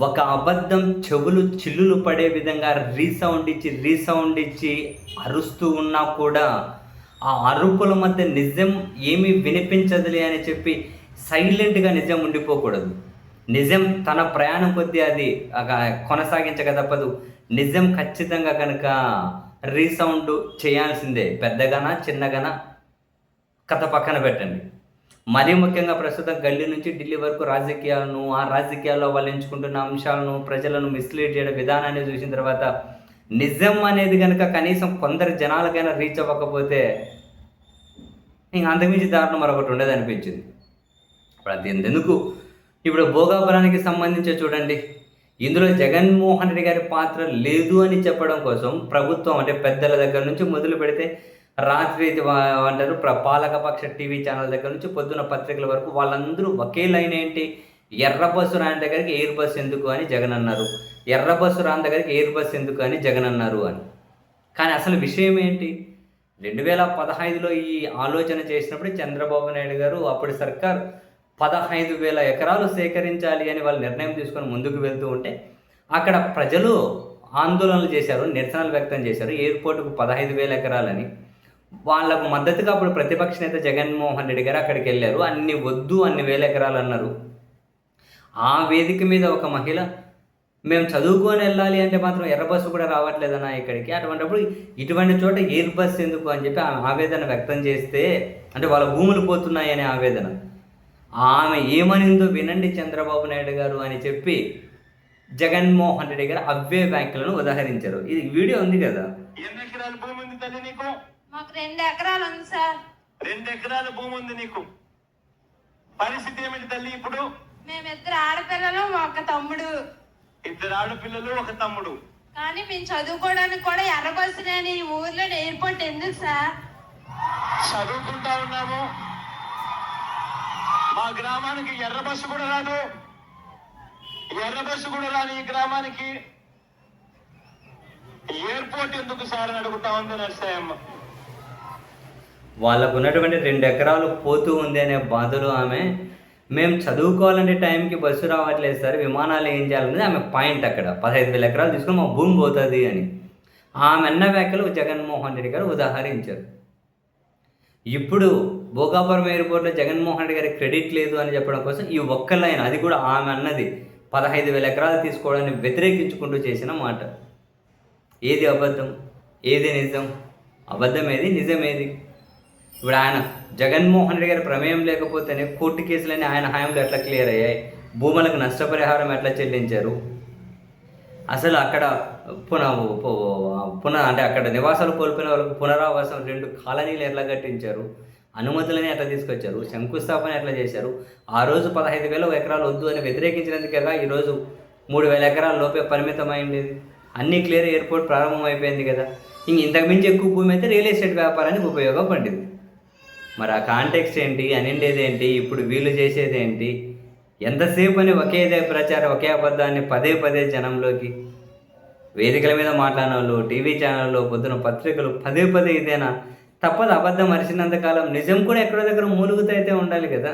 ఒక అబద్ధం చెవులు చిల్లులు పడే విధంగా రీసౌండ్ ఇచ్చి అరుస్తూ ఉన్నా కూడా ఆ అరుపుల మధ్య నిజం ఏమీ వినిపించదులే అని చెప్పి సైలెంట్గా నిజం ఉండిపోకూడదు. నిజం తన ప్రయాణం కొద్దీ అది కొనసాగించక తప్పదు. నిజం ఖచ్చితంగా కనుక రీసౌండ్ చేయాల్సిందే. పెద్దగానా చిన్నగానా కథ పక్కన పెట్టండి. మరీ ముఖ్యంగా ప్రస్తుతం గల్లీ నుంచి ఢిల్లీ వరకు రాజకీయాలను, ఆ రాజకీయాల్లో వాళ్ళు ఎంచుకుంటున్న అంశాలను, ప్రజలను మిస్‌లీడ్ చేయడం విధానాన్ని చూసిన తర్వాత నిజం అనేది గనక కనీసం కొందరు జనాలకైనా రీచ్ అవ్వకపోతే ఇంక అంతకుమించి దారుణం మరొకటి ఉండదనిపించింది. ఇప్పుడు అది ఎందుకు ఇప్పుడు భోగాపురానికి సంబంధించి చూడండి. ఇందులో జగన్మోహన్ రెడ్డి గారి పాత్ర లేదు అని చెప్పడం కోసం ప్రభుత్వం అంటే పెద్దల దగ్గర నుంచి మొదలుపెడితే రాత్రి అంటారు పాలకపక్ష టీవీ ఛానల్ దగ్గర నుంచి పొద్దున పత్రికల వరకు వాళ్ళందరూ ఒకే లైన్ ఏంటి? ఎర్ర బస్సు రాని దగ్గరికి ఎయిర్ బస్ ఎందుకు అని జగన్ అన్నారు. ఎర్ర బస్సు రాని దగ్గరికి ఎయిర్ బస్ ఎందుకు అని జగన్ అన్నారు అని. కానీ అసలు విషయం ఏంటి? 2015లో ఈ ఆలోచన చేసినప్పుడు చంద్రబాబు నాయుడు గారు అప్పటి సర్కార్ 15,000 ఎకరాలు సేకరించాలి అని వాళ్ళు నిర్ణయం తీసుకొని ముందుకు వెళ్తూ ఉంటే అక్కడ ప్రజలు ఆందోళనలు చేశారు, నిరసనలు వ్యక్తం చేశారు. ఎయిర్పోర్టుకు 15,000 ఎకరాలని. వాళ్ళకు మద్దతుగా అప్పుడు ప్రతిపక్ష నేత జగన్మోహన్ రెడ్డి గారు అక్కడికి వెళ్ళారు. అన్ని వద్దు, అన్ని వేల ఎకరాలు అన్నారు. ఆ వేదిక మీద ఒక మహిళ మేము చదువుకొని వెళ్ళాలి అంటే మాత్రం ఎర్ర బస్సు కూడా రావట్లేదన్నా ఇక్కడికి, అటువంటిప్పుడు ఇటువంటి చోట ఎయిర్ బస్ ఎందుకు అని చెప్పి ఆమె ఆవేదన వ్యక్తం చేస్తే, అంటే వాళ్ళ భూములు పోతున్నాయనే ఆవేదన. ఆమె ఏమనిందో వినండి చంద్రబాబు నాయుడు గారు అని చెప్పి జగన్మోహన్ రెడ్డి గారు అవే వ్యాఖ్యలను ఉదాహరించారు. ఇది వీడియో ఉంది కదా. ఎన్ని ఎకరాల భూమి ఉంది తల్లి నీకు? మాకు 2 ఎకరాలు ఉంది సార్. 2 ఎకరాల భూమి ఉంది నీకు. పరిస్థితి ఏమిటి తల్లి ఇప్పుడు? మేమిద్దరు ఆడపిల్లలు, ఒక తమ్ముడు. 2 ఆడపిల్లలు, ఒక తమ్ముడు. కానీ మేము చదువుకోవడానికి కూడా ఎర్ర బస్సు లేని ఈ ఊర్లో ఎయిర్పోర్ట్ ఎందుకు సార్? చదువుకుంటా ఉన్నాము. మా గ్రామానికి ఎర్ర బస్సు కూడా రాదు. ఎర్ర బస్సు కూడా రాని ఈ గ్రామానికి ఎయిర్పోర్ట్ ఎందుకు సార్ అని అడుగుతా ఉంది నర్సయ్యమ్మ. వాళ్ళకు ఉన్నటువంటి 2 ఎకరాలు పోతూ ఉంది అనే బాధలు ఆమె. మేము చదువుకోవాలంటే టైంకి బస్సు రావట్లేదు సార్, విమానాలు ఏం చేయాలనేది ఆమె పాయింట్. అక్కడ 15,000 ఎకరాలు తీసుకుని మా భూమి పోతుంది అని ఆమె అన్న వ్యాఖ్యలు జగన్మోహన్ రెడ్డి గారు ఉదాహరించారు. ఇప్పుడు భోగాపురం ఎయిర్పోర్ట్లో జగన్మోహన్ రెడ్డి గారికి క్రెడిట్ లేదు అని చెప్పడం కోసం ఈ ఒక్క లైన్, అది కూడా ఆమె అన్నది 15,000 ఎకరాలు తీసుకోవడాన్ని వ్యతిరేకించుకుంటూ చేసిన మాట. ఏది అబద్ధం, ఏది నిజం? అబద్ధం ఏది, నిజం ఏది? ఇప్పుడు ఆయన జగన్మోహన్ రెడ్డి గారి ప్రమేయం లేకపోతేనే కోర్టు కేసులన్నీ ఆయన హయాంలో ఎట్లా క్లియర్ అయ్యాయి? భూములకు నష్టపరిహారం ఎట్లా చెల్లించారు? అసలు అక్కడ అంటే అక్కడ నివాసాలు కోల్పోయిన వాళ్ళకు పునరావాసం 2 కాలనీలు ఎట్లా కట్టించారు? అనుమతులని ఎట్లా తీసుకొచ్చారు? శంకుస్థాపన ఎట్లా చేశారు? ఆ రోజు 15,000 ఎకరాలు వద్దు అని వ్యతిరేకించినందుకేగా ఈరోజు 3,000 ఎకరాల లోపే పరిమితమైంది. అన్నీ క్లియర్, ఎయిర్పోర్ట్ ప్రారంభం అయిపోయింది కదా. ఇంతకుమించి ఎక్కువ భూమి అయితే రియల్ ఎస్టేట్ వ్యాపారానికి ఉపయోగపడింది. మరి ఆ కాంటెక్స్ట్ ఏంటి? అనిండేది ఏంటి? ఇప్పుడు వీళ్ళు చేసేది ఏంటి? ఎంతసేపు అని ఒకేదే ప్రచారం, ఒకే అబద్ధాన్ని పదే పదే జనంలోకి, వేదికల మీద మాట్లాడిన వాళ్ళు, టీవీ ఛానల్లో, పొద్దున పత్రికలు పదే పదే ఇదేనా? తప్పదు. అబద్ధం మరిచినంతకాలం నిజం కూడా ఎక్కడో దగ్గర మూలుగుతూ అయితే ఉండాలి కదా.